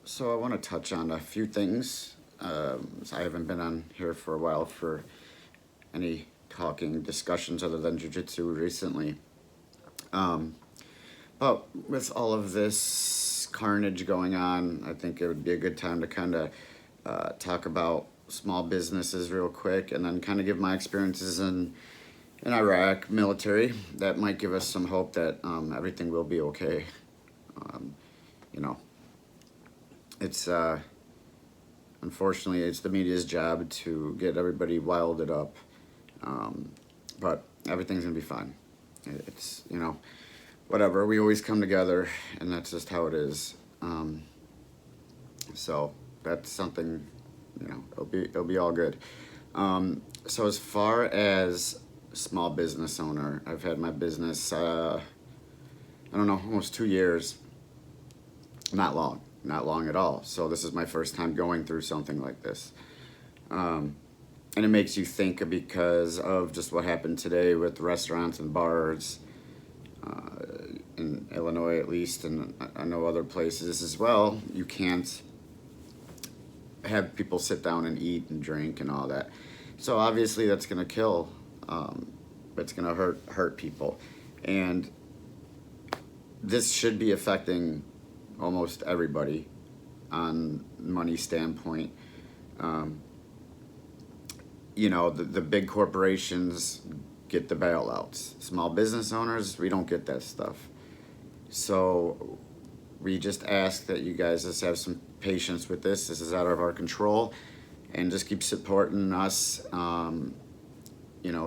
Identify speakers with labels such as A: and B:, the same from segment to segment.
A: So I want to touch on a few things. I haven't been on here for a while for any talking discussions other than jujitsu recently. Um, but with all of this carnage going on, I think it would be a good time to kind of talk about small businesses real quick, and then kind of give my experiences in Iraq military. That might give us some hope that everything will be okay. Um, you know, it's unfortunately, it's the media's job to get everybody wilded up, um, but everything's gonna be fine. It's whatever. We always come together, and that's just how it is. So that's something, it'll be all good. So as far as small business owner, I've had my business. I don't know, almost 2 years. Not long at all. So this is my first time going through something like this. And it makes you think because of just what happened today with restaurants and bars in Illinois, at least, and I know other places as well. You can't have people sit down and eat and drink and all that. So obviously that's going to kill. It's going to hurt people, and this should be affecting almost everybody on money standpoint. Um, the big corporations get the bailouts. Small business owners, we don't get that stuff. So we just ask that you guys just have some patience with this. This is out of our control, and just keep supporting us.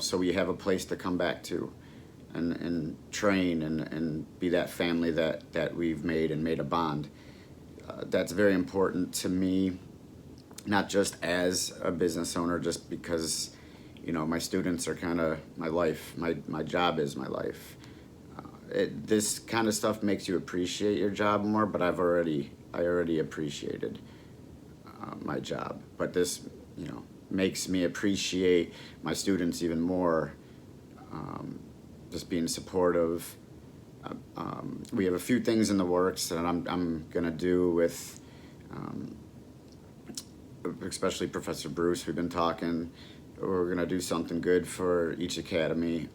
A: So we have a place to come back to, and train and be that family that we've made and made a bond. That's very important to me, not just as a business owner, just because my students are kind of my life. My job is my life. This kind of stuff makes you appreciate your job more, but I already appreciated my job, but this makes me appreciate my students even more. Just being supportive. We have a few things in the works that I'm gonna do with, especially Professor Bruce. We've been talking. We're gonna do something good for each academy.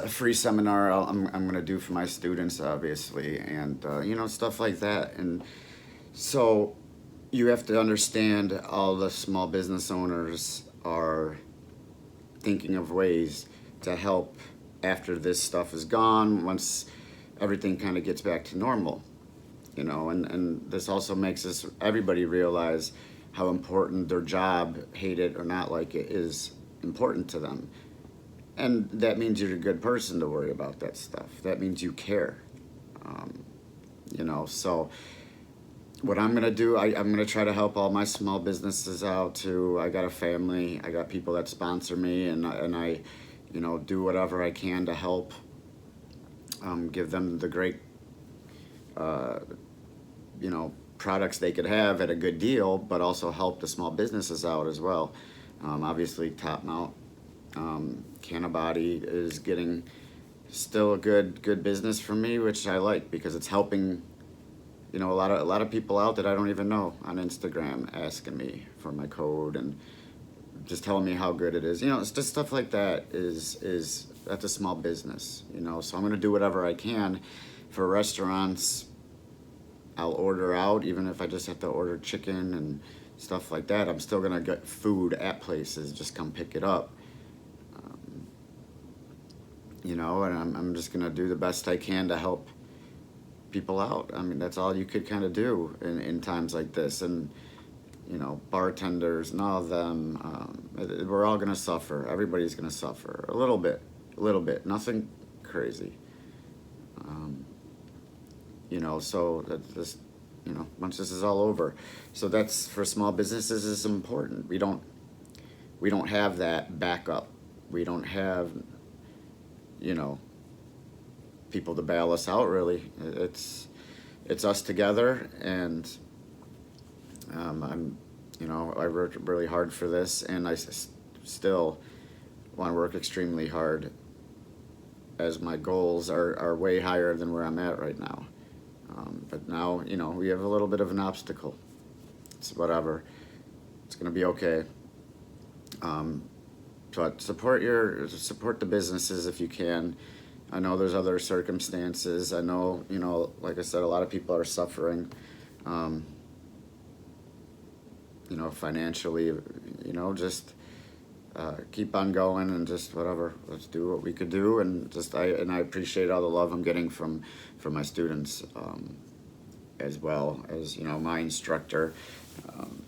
A: Free seminar I'm gonna do for my students, obviously, and stuff like that. And so you have to understand all the small business owners are thinking of ways to help after this stuff is gone, once everything kind of gets back to normal, and this also makes everybody realize how important their job, hate it or not like it, is important to them. And that means you're a good person to worry about that stuff. That means you care. So what I'm gonna do, I'm gonna try to help all my small businesses out too. I got a family, I got people that sponsor me, and I do whatever I can to help give them the great products they could have at a good deal, but also help the small businesses out as well. Obviously, Top Mount Canabody is getting still a good business for me, which I like because it's helping. A lot of people out that I don't even know on Instagram asking me for my code and just telling me how good it is. It's just stuff like that is that's a small business. So I'm gonna do whatever I can for restaurants. I'll order out, even if I just have to order chicken and stuff like that. I'm still gonna get food at places. Just come pick it up. And I'm just gonna do the best I can to help people out. I mean, that's all you could kind of do in times like this. And bartenders and all of them, we're all gonna suffer. Everybody's gonna suffer a little bit, nothing crazy. So that this, once this is all over, so that's for small businesses is important. We don't have that backup. We don't have people to bail us out, really. It's us together, and I worked really hard for this, and I still want to work extremely hard, as my goals are way higher than where I'm at right now. But now, we have a little bit of an obstacle. It's whatever. It's gonna be okay. Um, but support the businesses if you can. I know there's other circumstances. I know, like I said, a lot of people are suffering, um, financially, just keep on going and just whatever. Let's do what we could do, and I appreciate all the love I'm getting from my students, as well as my instructor. Um,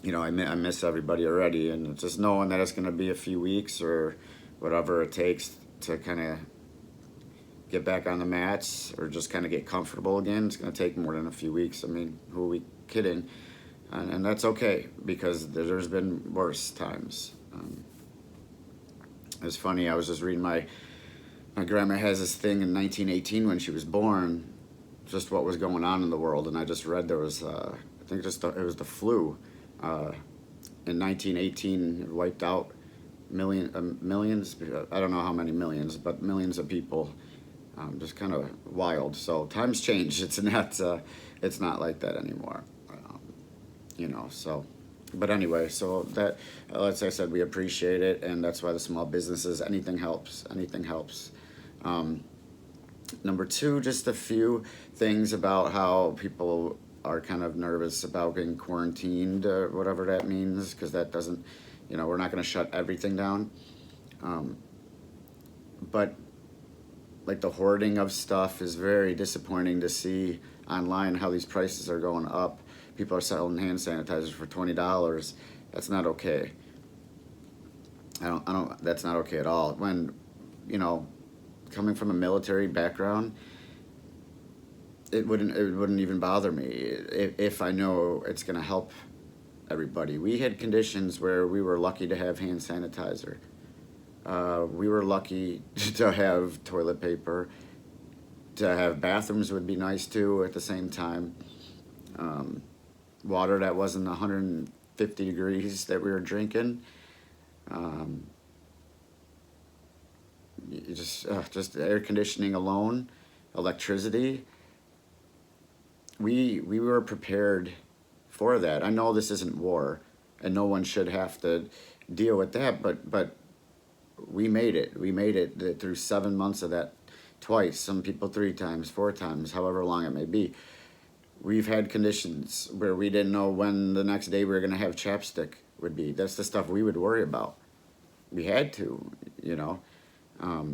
A: I miss everybody already, and just knowing that it's going to be a few weeks or whatever it takes to kind of get back on the mats or just kind of get comfortable again. It's going to take more than a few weeks. I mean, who are we kidding? And that's okay, because there's been worse times. It's funny, I was just reading my grandma has this thing in 1918 when she was born, just what was going on in the world, and I just read there was, I think it was the flu. In 1918, it wiped out millions, I don't know how many millions, but millions of people. Just kind of wild. So times change. It's not like that anymore. So, but anyway, so that, as I said, we appreciate it, and that's why the small businesses, anything helps. Number two, just a few things about how people are kind of nervous about getting quarantined, whatever that means, because that doesn't, we're not going to shut everything down. But like the hoarding of stuff is very disappointing to see online, how these prices are going up. People are selling hand sanitizers for $20. That's not okay. That's not okay at all. When, coming from a military background, it wouldn't even bother me if I know it's going to help everybody. We had conditions where we were lucky to have hand sanitizer. We were lucky to have toilet paper. To have bathrooms would be nice too at the same time. Water that wasn't 150 degrees that we were drinking. Just air conditioning alone, electricity. We were prepared for that. I know this isn't war, and no one should have to deal with that, but we made it. We made it through 7 months of that twice. Some people 3 times, 4 times, however long it may be. We've had conditions where we didn't know when the next day we were going to have chapstick would be. That's the stuff we would worry about. We had to, I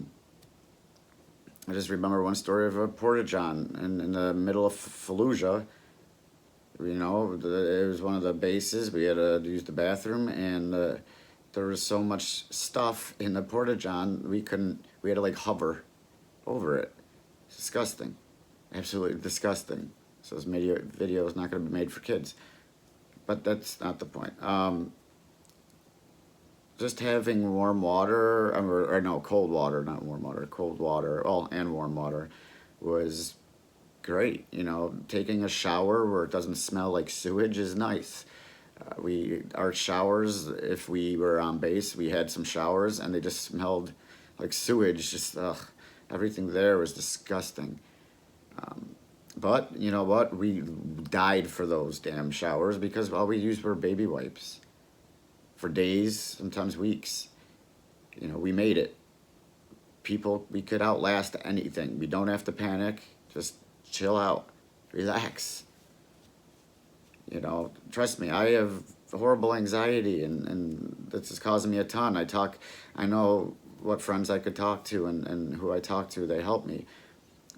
A: just remember one story of a porta-john in the middle of Fallujah. It was one of the bases. We had to use the bathroom, and there was so much stuff in the porta-john, we had to hover over it. It's disgusting. Absolutely disgusting. So this video is not going to be made for kids. But that's not the point. Just having warm water, or no, cold water, not warm water, cold water, and warm water was great. Taking a shower where it doesn't smell like sewage is nice. Our showers, if we were on base, we had some showers and they just smelled like sewage. Just everything there was disgusting. But you know what? We died for those damn showers because all we used were baby wipes for days, sometimes weeks. We made it. People, we could outlast anything. We don't have to panic. Just chill out, relax. Trust me, I have horrible anxiety, and this is causing me a ton. I know what friends I could talk to, and who I talk to, they help me.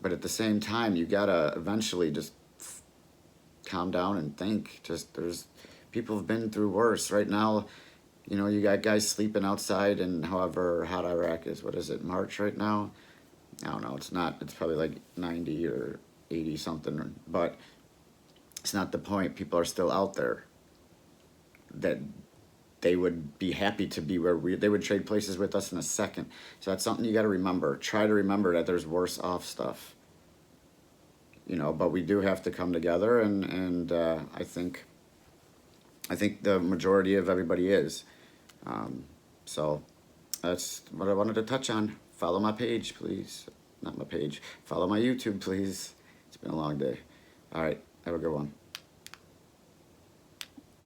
A: But at the same time, you gotta eventually just calm down and think. People have been through worse. Right now, you got guys sleeping outside in however hot Iraq is. What is it, March right now? I don't know, it's not. It's probably like 90 or 80 something, but it's not the point. People are still out there that they would be happy to be where they would trade places with us in a second. So that's something you got to remember. Try to remember that there's worse off stuff. But we do have to come together, and I think the majority of everybody is. So that's what I wanted to touch on. Follow my page, please. Not my page. Follow my YouTube, please. It's been a long day. All right, have a good one.